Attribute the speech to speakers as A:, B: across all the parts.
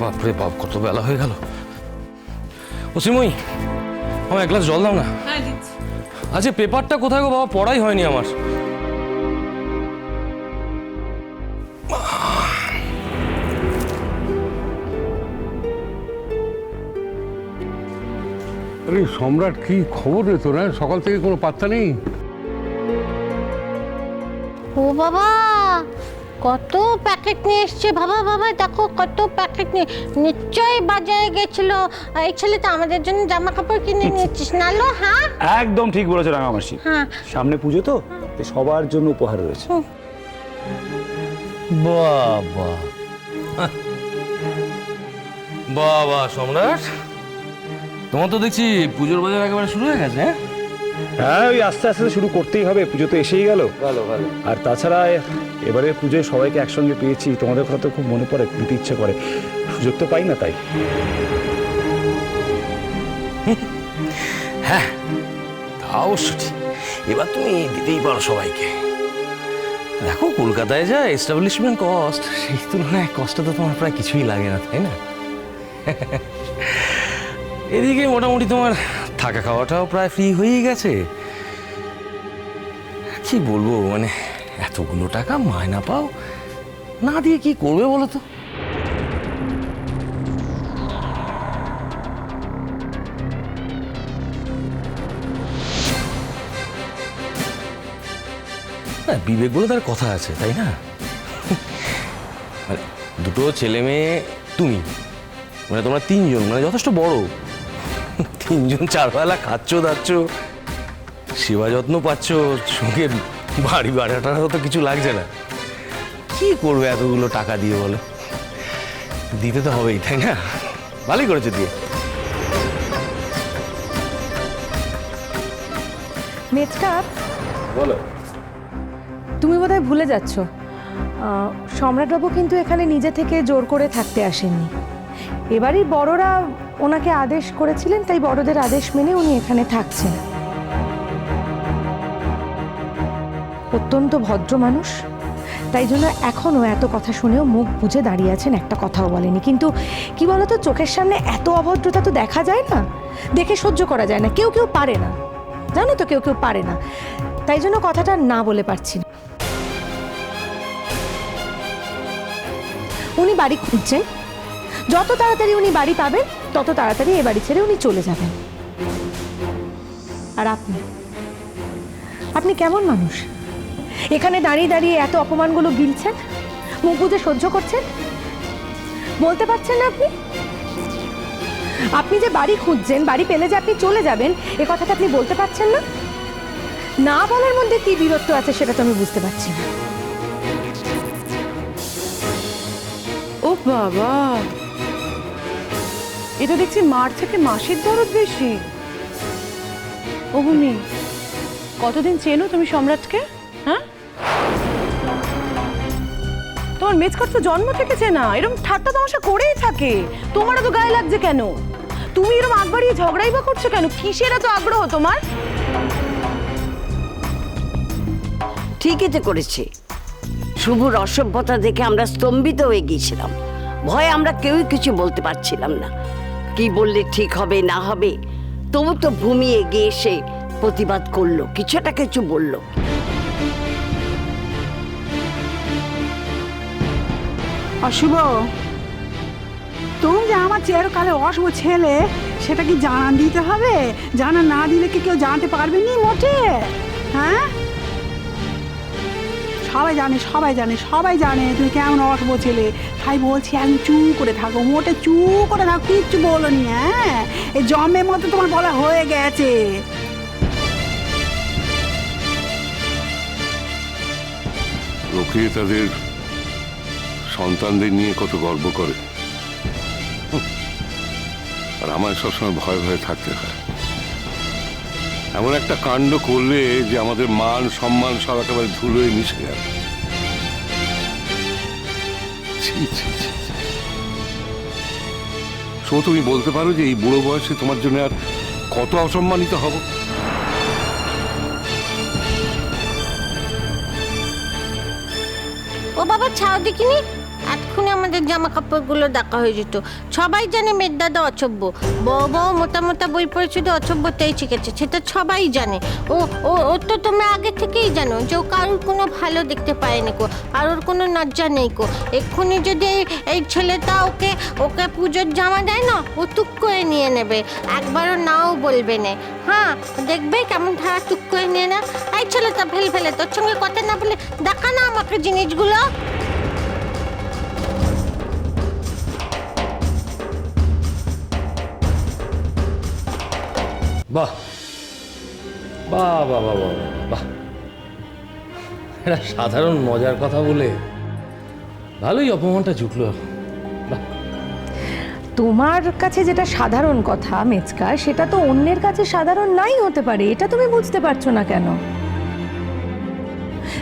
A: বাপরে বাপ, কত বেলা হয়ে গেল। ও শ্রীময়ী, আমার এক গ্লাস জল দাও না। আচ্ছা, পেপারটা কোথায় গো বাবা? পড়াই হয়নি আমার।
B: আরে সম্রাট, কি খবর রে তোর? সকাল থেকে কোনো পাত্তা নেই।
C: ও বাবা, কত প্যাকেট নিয়ে এসছে। বাবা বাবা দেখো কত প্যাকেট নিয়ে, নিশ্চয়ই বাজারে গেছিল। এই ছেলে তো আমাদের জন্য জামা কাপড় কিনে নিয়েছিস নালো? হ্যাঁ,
D: একদম ঠিক বলেছো রাঙামাসি।
C: হ্যাঁ,
D: সামনে পুজো তো, সবার জন্য উপহার রয়েছে।
A: বাবা বাবা সম্রাট, তোমার তো দেখছি পুজোর বাজার একেবারে শুরু হয়ে গেছে।
D: হ্যাঁ, ওই আস্তে আস্তে শুরু করতেই হবে, পুজো তো এসেই গেল।
A: ভালো ভালো।
D: আর তাছাড়া এবারে পুজোয় সবাইকে একসঙ্গে পেয়েছি, তোমাদের কথা তো খুব মনে পড়ে, দিতে ইচ্ছে করে, সুযোগ তো পাই না তাই।
A: হ্যাঁ, তা অবশ্য ঠিক। এবার তুমি দিতেই পারো সবাইকে। দেখো, কলকাতায় যা এস্টাবলিশমেন্ট কস্ট, সেই তুলনায় কষ্ট তো তোমার প্রায় কিছুই লাগে না, তাই না? এদিকে মোটামুটি তোমার থাকা খাওয়াটাও প্রায় ফ্রি হয়েই গেছে। কি বলবো, মানে এতগুলো টাকা মায়না পাও, না দিয়ে কি করবে বলো তো? বিবেক বলে তার কথা আছে, তাই না? মানে দুটো ছেলে মেয়ে, তুমি, মানে তোমরা তিনজন, মানে যথেষ্ট বড়। তিনজন চারবেলা খাচ্ছ দাচ্ছ, সেবা যত্ন পাচ্ছ, সঙ্গে বাড়ি ভাড়াটারও তো কিছু লাগছে না। কি করবে এতগুলো টাকা দিয়ে বলো? দিতে তো হবেই, তাই না? ভালোই করেছে দিয়ে।
E: মেজকা,
D: বলো।
E: তুমি বোধহয় ভুলে যাচ্ছ, সম্রাটবাবু কিন্তু এখানে নিজে থেকে জোর করে থাকতে আসেননি। এবারই বড়রা ওনাকে আদেশ করেছিলেন, তাই বড়দের আদেশ মেনে উনি এখানে থাকছেন। অত্যন্ত ভদ্র মানুষ, তাই জন্য এখনো এত কথা শুনেও মুখ বুজে দাঁড়িয়ে আছেন, একটা কথাও বলেনি। কিন্তু কি বলতো, চোখের সামনে এত অভদ্রতা তো দেখা যায় না, দেখে সহ্য করা যায় না। কেউ কেউ পারে না, জানো তো, কেউ কেউ পারে না। তাই জন্য কথাটা না বলে পারছি না। উনি বাড়ি খুঁজছেন, যত তাড়াতাড়ি উনি বাড়ি পাবেন তত তাড়াতাড়ি এ বাড়ি ছেড়ে উনি চলে যাবেন। আর আপনি কেমন মানুষ? এখানে দাঁড়িয়ে দাঁড়িয়ে এত অপমানগুলো গিলছেন, মুখ বুজে সহ্য করছেন, বলতে পারছেন না আপনি? আপনি যে বাড়ি খুঁজছেন, বাড়ি পেলে যে আপনি চলে যাবেন, এ কথাটা আপনি বলতে পারছেন না? না বলার মধ্যে কি বীরত্ব আছে সেটা তো আমি বুঝতে পারছি না।
F: ও বাবা, এটা দেখছি মার থেকে মাসির দরদ বেশি। ও ভূমি, কতদিন চেনো তুমি সম্রাটকে? হ্যাঁ, তোমার মেজকার তো জন্ম থেকে চেনা, এরকম ঠাট্টা তামাশা করেই থাকে। তোমারও তো গায়ে লাগছে কেন? তুমি এরকম আগ বাড়িয়ে ঝগড়াই বা করছো কেন? কিসের এত আগ্রহ তোমার?
G: ঠিকই তো করেছে। শুভর অসভ্যতা দেখে আমরা স্তম্ভিত হয়ে গিয়েছিলাম, ভয়ে আমরা কেউই কিছু বলতে পারছিলাম না, কি বললে ঠিক হবে না হবে। তবু তো ভূমি এগিয়ে এসে প্রতিবাদ করলো, কিছুটা কিছু বললো।
H: অশুভ, তুমি যে আমার চিরকালে অশুভ ছেলে, সেটা কি জানান দিতে হবে? জানা না দিলে কি কেউ জানতে পারবে নি মোটে? হ্যাঁ, সবাই জানে, সবাই জানে, সবাই জানে তুমি কেমন অশুভ ছেলে। তাই বলছি একদম চু করে থাকো, মোটে চু করে থাকো, কিচ্ছু বলো নি। হ্যাঁ, এই জন্মের মতো তোমার বলা হয়ে গেছে।
B: লোকে তাদের সন্তানদের নিয়ে কত গর্ব করে, আর আমার সবসময় ভয়ে ভয়ে থাকতে হয়। এমন একটা কাণ্ড করলে যে আমাদের মান সম্মান সব একেবারে ধুলোয় মিশে যাবে। তুমি বলতে পারো যে এই বুড়ো বয়সে তোমার জন্য আর কত অসম্মানিত হব?
C: ও বাবা ছাও দেখিনি, এত এক্ষুনি আমাদের জামা কাপড়গুলো দেখা হয়ে যেত। সবাই জানে মেয়ের দাদা অসভ্য, বউ বউ মোটা মোটা বই পড়ে শুধু অসভ্যতাই শিখেছে, সেটা সবাই জানে। ও ও ও তো তোমরা আগে থেকেই জানো যে ও কারোর কোনো ভালো দেখতে পায়নি কো, আর ওর কোনো লজ্জা নেই কো। এক্ষুনি যদি এই ছেলেটা ওকে ওকে পুজোর জামা দেয় না, ও টুক করে নিয়ে নেবে, একবারও নাও বলবে না। হ্যাঁ, দেখবে কেমন ধারা টুক করে নিয়ে না। এই ছেলেটা ফেলে তোর সঙ্গে কথা না বলে দেখা না আমাকে জিনিসগুলো।
A: বাহ বাহ বাহ বাহ বাহ বাহ, এটা সাধারণ মজার কথা বলে ভালোই অপমানটা জুটলো। বাহ,
E: তোমার কাছে যেটা সাধারণ কথা মেচকা, সেটা তো অন্যের কাছে সাধারণ নাই হতে পারে, এটা তুমি বুঝতে পারছো না কেন?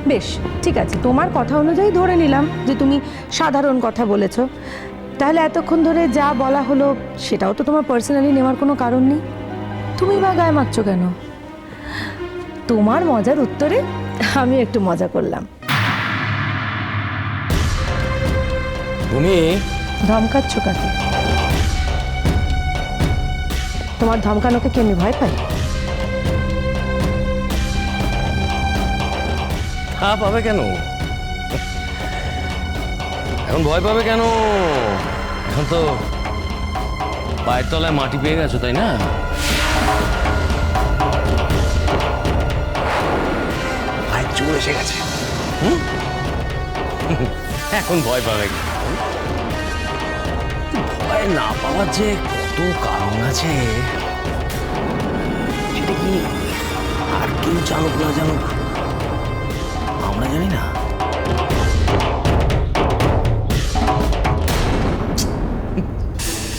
E: বেশ ঠিক আছে, তোমার কথা অনুযায়ী ধরে নিলাম যে তুমি সাধারণ কথা বলেছো। তাহলে এতক্ষণ ধরে যা বলা হলো সেটাও তো তোমার পার্সোনালি নেওয়ার কোনো কারণ নেই। তুমি বা গায়ে মাখছো কেন? তোমার মজার উত্তরে আমি একটু মজা করলাম।
A: তুমি
E: ধমকাচ্ছ কাকে? তোমার ধমকানোকে কেমনি ভয় পাই?
A: তা পাবে কেন? এখন ভয় পাবে কেন? এখন তো পায়ের তলায় মাটি পেয়ে গেছো, তাই না? পায়ের চোর এসে গেছে। এখন ভয় পাবে কি? ভয় না পাওয়ার যে কত কারণ আছে, সেটা কি আর কেউ জানুক না জানুক আমরা জানি না।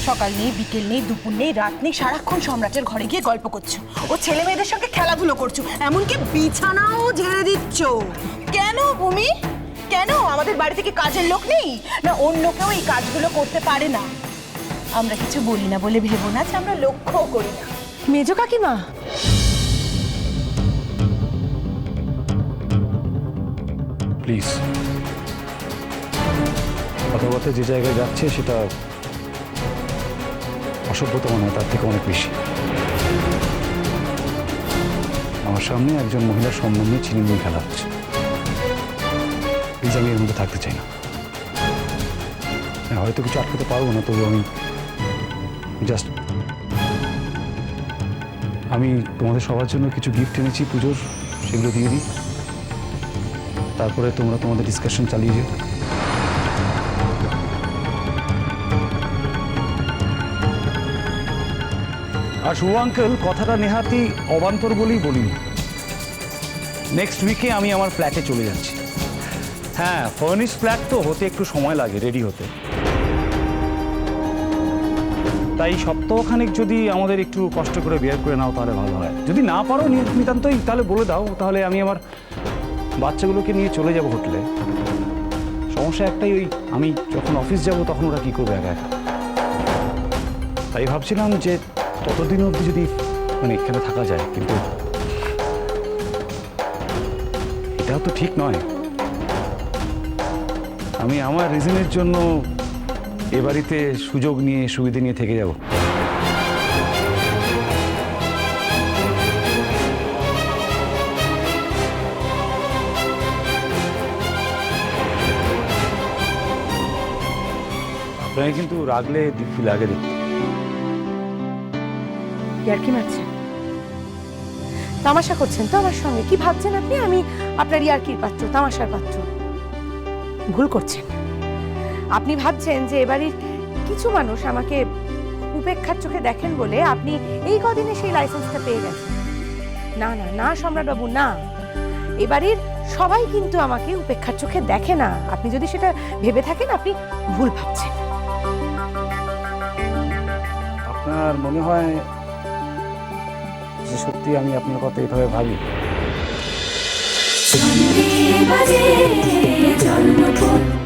F: সকাল নেই, বিকেল নেই, দুপুর নেই, রাত নেই, সারাক্ষণ সম্রাটের ঘরে গিয়ে গল্প করছো, ও ছেলে মেয়েদের সঙ্গে খেলাধুলো করছো, এমনকি বিছানাও ঝেড়ে দিচ্ছ। কেন ভূমি? কেন? আমাদের বাড়িতে কি কাজের লোক নেই? না অন্য কেউ এই কাজগুলো করতে পারে না? আমরা কিছু বলি না বলে ভেবো না যে আমরা লক্ষ্যও করি না।
E: মেজো কাকিমা,
D: প্লিজ, কথাবার্তা যে জায়গায় যাচ্ছে সেটা অসভ্যতা মনে হয় তার থেকে অনেক বেশি। আমার সামনে একজন মহিলার সম্মান নিয়ে ছিনিমিনি খেলা হচ্ছে। প্লিজ, আমি এর মধ্যে থাকতে চাই না। হয়তো কিছু আটকাতে পারবো না, তবু আমি তোমাদের সবার জন্য কিছু গিফট এনেছি পুজোর, সেগুলো দিয়ে দিই, তারপরে তোমরা তোমাদের ডিসকাশন চালিয়ে যাও। আর শুভ আঙ্কেল, কথাটা নেহাতি অবান্তর বলেই বলিনি। নেক্সট উইকে আমি আমার ফ্ল্যাটে চলে যাচ্ছি। হ্যাঁ, ফার্নিশ ফ্ল্যাট তো হতে একটু সময় লাগে রেডি হতে, তাই সপ্তাহখানেক যদি আমাদের একটু কষ্ট করে বিয়ার করে নাও তাহলে ভালো হয়। যদি না পারো নিতান্তই, তাহলে বলে দাও, তাহলে আমি আমার বাচ্চাগুলোকে নিয়ে চলে যাব হোটেলে। সমস্যা একটাই, ওই আমি যখন অফিস যাব তখন ওরা কী করবে একা একা। তাই ভাবছিলাম যে ততদিন অবধি যদি এখানে থাকা যায়, কিন্তু এটাও তো ঠিক নয়। আমি আমার রিজনের জন্য এ বাড়িতে সুযোগ নিয়ে সুবিধে নিয়ে থেকে যাব। আপনাকে কিন্তু রাগলে দিব্যি লাগে দেখতে।
E: ইয়ার্কি মারছেন? তামাশা করছেন তো আমার সঙ্গে? কি ভাবছেন আপনি আমি আপনার ইয়ার্কির পাত্র, তামাশার পাত্র? ভুল করছেন। আপনি ভাবছেন যে এবাড়ির কিছু মানুষ আমাকে উপেক্ষার চোখে দেখেন বলে আপনি এই কদিনে সেই লাইসেন্সটা পেয়ে গেছেন। না না না সম্রাটবাবু, না, এবাড়ির সবাই কিন্তু আমাকে উপেক্ষার চোখে দেখে না। আপনি যদি সেটা ভেবে থাকেন আপনি ভুল ভাবছেন।
D: আপনার মনে হয় যে সত্যি আমি আপনার কথা এইভাবে ভাবি?
I: জন্মপথ